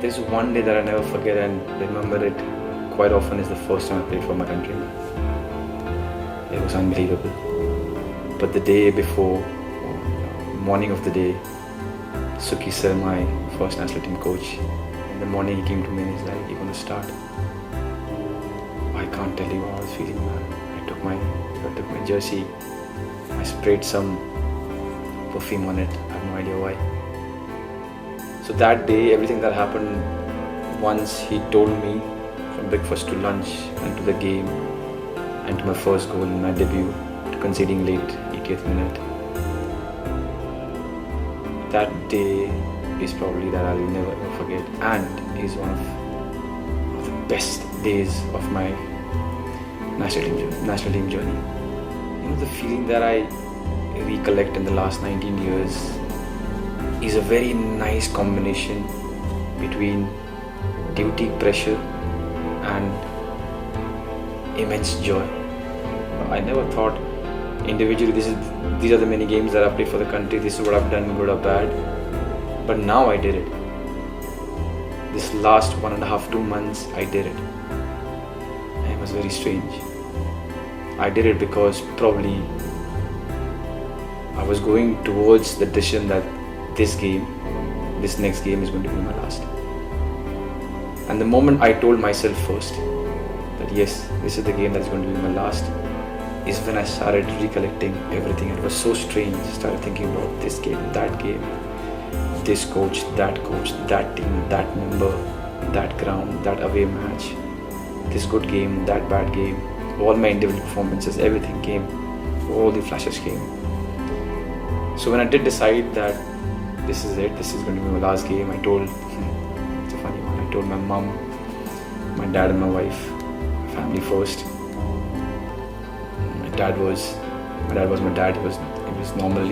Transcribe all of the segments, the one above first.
There's one day that I never forget and remember it quite often is the first time I played for my country. It was unbelievable. But the day before, morning of the day, Suki sir, my first national team coach, in the morning he came to me and he's like, "You're going to start." I can't tell you how I was feeling, man. I took my jersey, I sprayed some perfume on it. I have no idea why. So that day, everything that happened, once he told me from breakfast to lunch and to the game and to my first goal in my debut, to conceding late, 80th minute. That day is probably that I'll never ever forget, and is one of the best days of my national team journey. You know, the feeling that I recollect in the last 19 years is a very nice combination between duty pressure and immense joy. I never thought individually these are the many games that I've played for the country, this is what I've done, good or bad. But now I did it. This last 1.5 to 2 months I did it. And it was very strange. I did it because probably I was going towards the decision that this next game is going to be my last. And the moment I told myself first that yes, this is the game that's going to be my last, is when I started recollecting everything. It was so strange. I started thinking about this game, this coach, that team, that member, that ground, that away match, this good game, that bad game, all my individual performances, everything came, all the flashes came. So when I did decide that this is it, this is going to be my last game, I told, it's a funny one, I told my mom, my dad and my wife, my family first. My dad was my dad, he was normal,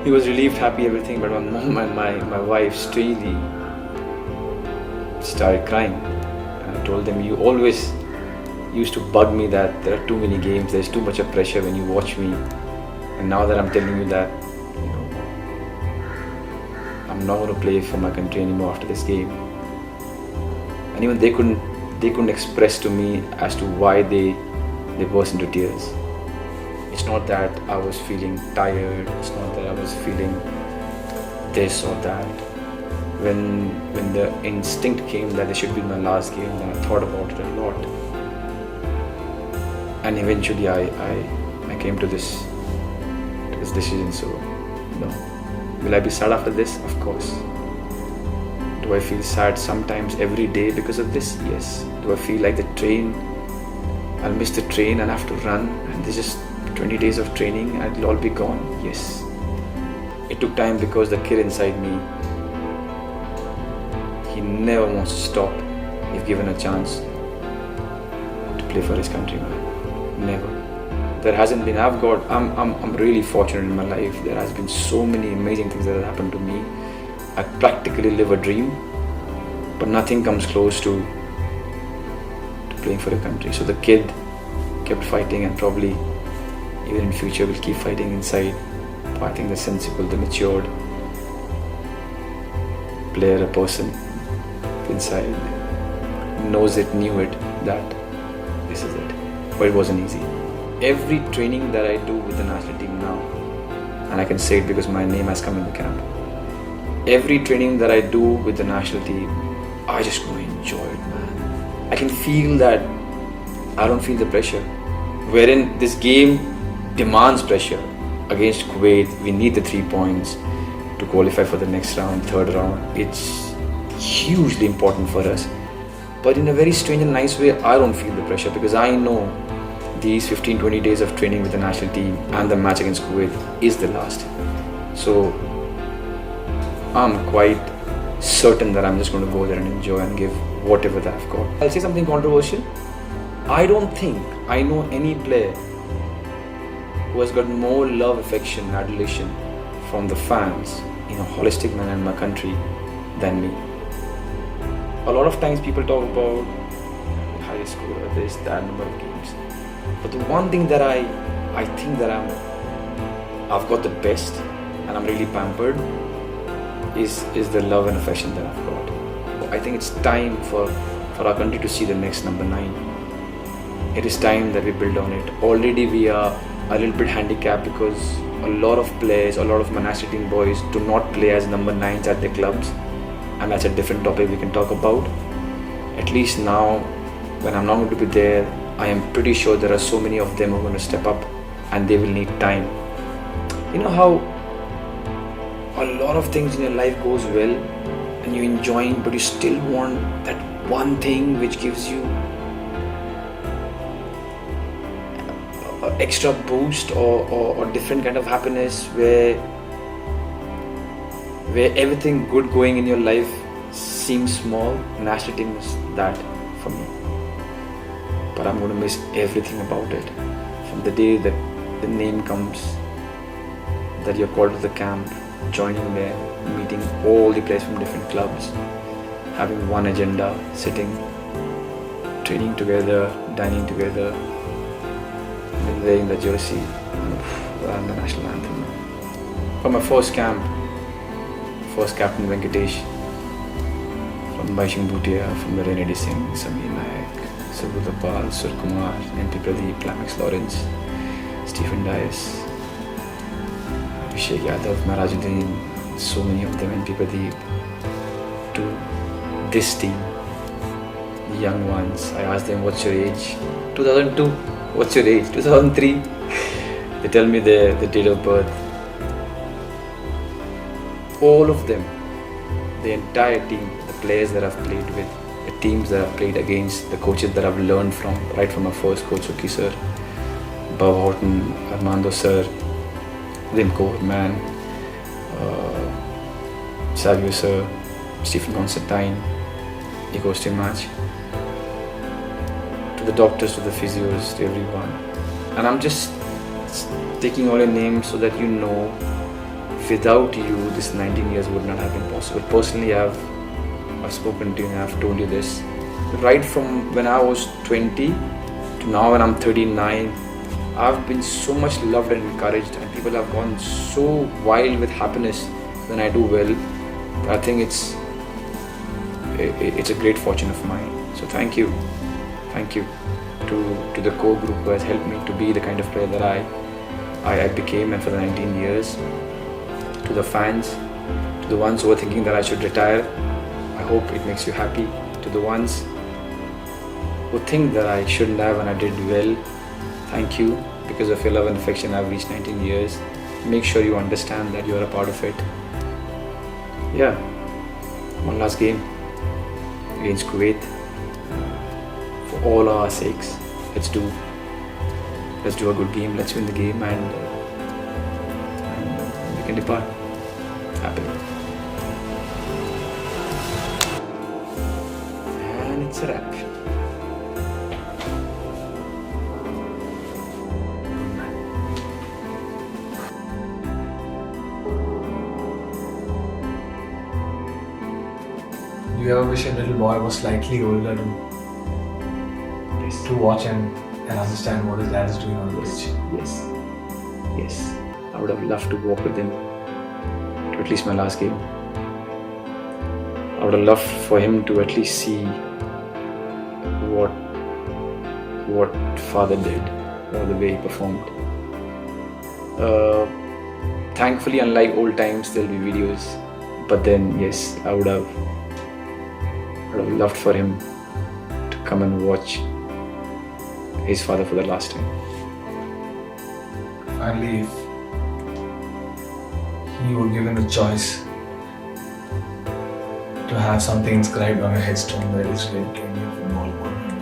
he was relieved, happy, everything, but my mom and my wife strangely started crying. And I told them, you always used to bug me that there are too many games, there's too much of pressure when you watch me, and now that I'm telling you that, you know, I'm not going to play for my country anymore after this game. And even they couldn't express to me as to why they burst into tears. It's not that I was feeling tired, it's not that I was feeling this or that. When the instinct came that this should be my last game, then I thought about it a lot. And eventually I came to this decision. So, you know, will I be sad after this? Of course. Do I feel sad sometimes every day because of this? Yes. Do I feel like I'll miss the train and have to run, and this is 20 days of training and it'll all be gone? Yes. It took time because the kid inside me, he never wants to stop if given a chance to play for his country, man. Never. There hasn't been, I'm really fortunate in my life. There has been so many amazing things that have happened to me. I practically live a dream, but nothing comes close to playing for the country. So the kid kept fighting, and probably even in future will keep fighting inside. But I think the sensible, the matured player, a person inside knows it, knew it, that this is it. But it wasn't easy. Every training that I do with the national team now, and I can say it because my name has come in the camp, every training that I do with the national team, I just go enjoy it, man. I can feel that I don't feel the pressure. Wherein this game demands pressure. Against Kuwait, we need the 3 points to qualify for the next round, third round. It's hugely important for us. But in a very strange and nice way, I don't feel the pressure because I know these 15-20 days of training with the national team and the match against Kuwait is the last. So I'm quite certain that I'm just going to go there and enjoy and give whatever that I've got. I'll say something controversial. I don't think I know any player who has got more love, affection, adulation from the fans in a holistic manner in my country than me. A lot of times people talk about high score, this, that number of games. But the one thing that I think that I've got the best and I'm really pampered is the love and affection that I've got. I think it's time for our country to see the next number 9. It is time that we build on it. Already we are a little bit handicapped because a lot of players, a lot of my national team boys do not play as number 9s at their clubs, and that's a different topic we can talk about. At least now, when I'm not going to be there, I am pretty sure there are so many of them who are going to step up, and they will need time. You know how a lot of things in your life goes well and you're enjoying, but you still want that one thing which gives you an extra boost or different kind of happiness, where everything good going in your life seems small. National team is that for me. But I'm going to miss everything about it. From the day that the name comes, that you're called to the camp, joining there, meeting all the players from different clubs, having one agenda, sitting, training together, dining together, and wearing the jersey and the national anthem. For my first camp, first captain Venkatesh, from Baishing Bhutia, from the Renedy Singh, Samir Nayak, Subhuda Pal, Sur Kumar, MP Pradeep, Lamex Lawrence, Stephen Dias, Abhishek Yadav, Marajuddin, so many of them, MP Pradeep, to this team, the young ones. I asked them, what's your age? 2002. What's your age? 2003. They tell me the date of birth. All of them, the entire team, the players that I've played with, the teams that I've played against, the coaches that I've learned from, right from my first coach, Suki sir, Bob Horton, Armando sir, Limco, man, Savio sir, Stephen Constantine, Nico Stimac, to the doctors, to the physios, to everyone. And I'm just taking all your names so that you know, without you, this 19 years would not have been possible. Personally, I've spoken to you and I've told you this. Right from when I was 20 to now when I'm 39, I've been so much loved and encouraged, and people have gone so wild with happiness when I do well. I think it's a great fortune of mine. So thank you to the core group who has helped me to be the kind of player that I became, and for the 19 years. To the fans, to the ones who are thinking that I should retire, I hope it makes you happy. To the ones who think that I shouldn't have and I did well, thank you. Because of your love and affection, I've reached 19 years. Make sure you understand that you are a part of it. Yeah, one last game against Kuwait. For all our sakes, let's do a good game. Let's win the game, and we can depart happily. And it's a wrap. Do you ever wish a little boy was slightly older to watch and understand what his dad is doing on the pitch? Yes. I would have loved to walk with him to at least my last game. I would have loved for him to at least see what father did, or the way he performed. Thankfully, unlike old times, there'll be videos. But then, yes, I would have loved for him to come and watch his father for the last time. Finally, if you were given a choice to have something inscribed on your headstone that is related to Indian football, what would it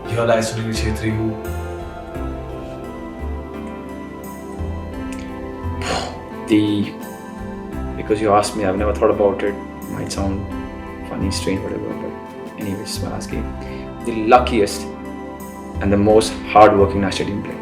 be? Your life, Sunil Chhetri, because you asked me, I've never thought about it. Might sound funny, strange, whatever, but anyways, my last game. The luckiest and the most hard-working national team player.